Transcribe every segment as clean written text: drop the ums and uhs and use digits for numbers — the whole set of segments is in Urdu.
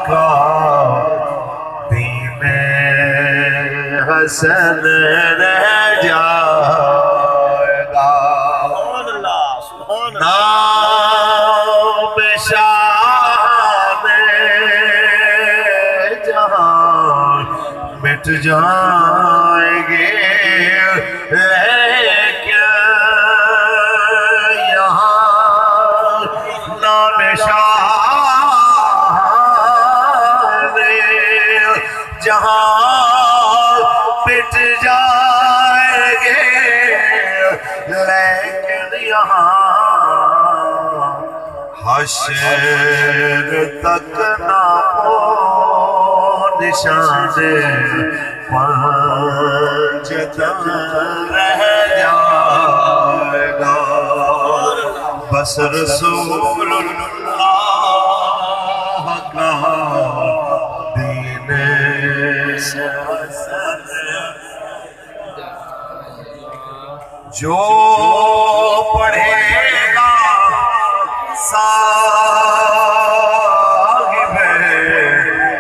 کا دین حسن رہ جائے گا نام شان جہاں مٹ جائیں گے لیکن یہاں نام شان جہاں مٹ جائیں گے لیکن یہاں حشر تک نام و نشان پنجتن رہ جائے گا بس رسول اللہ کا دین جو پڑھے گا صاحب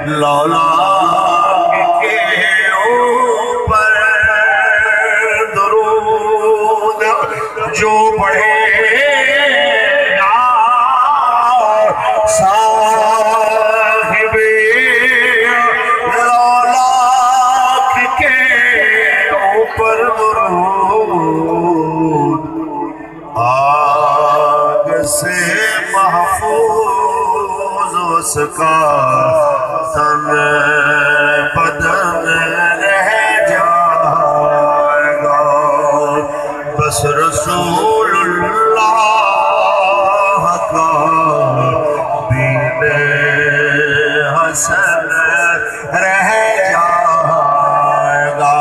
لولاک کے اوپر درود جو پڑھے گا صاحب لولاک کے اوپر درود آگ سے محفوظ اس کا تن بدن رہ جائے گا بس رسول اللہ کا دین حسن رہ جائے گا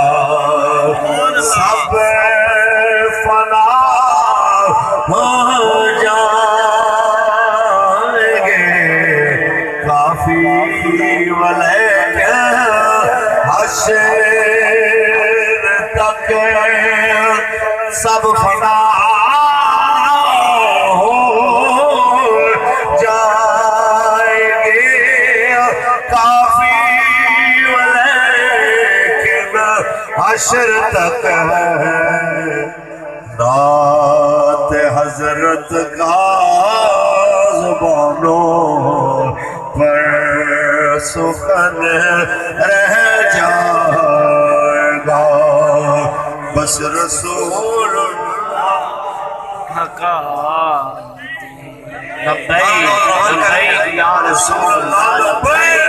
سب فنا ہو جائیں گے کافی ولیکن حشر تک سب فنا ہو جائیں گے کافی ولیکن حشر تک نعت حضرت کا زبانوں پر سخن رہ جائے گا بس رسول اللہ کا لبیک یا رسول اللہ لبیک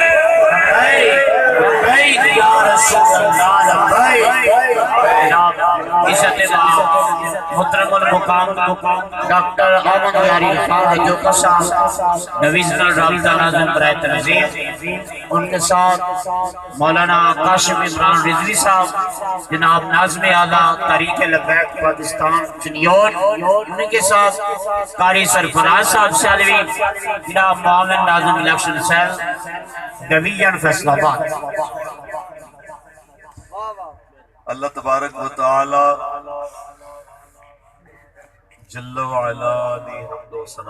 یا رسول اللہ لبیک عزت محترم المقام ڈاکٹر احمد یاری خان جو قصہ نویزنل رابطہ ناظم برائے تنظیم ان کے ساتھ مولانا قاسم عمران رضوی صاحب جناب ناظم اعلیٰ تحریک لبیک پاکستان چنیور ان کے ساتھ قاری سرفراز صاحب سالوی جناب معاون ناظم الیکشن سیل ڈویژن فیصل آباد اللہ تبارک و تعالی جل وعلا دی حمد و ثنا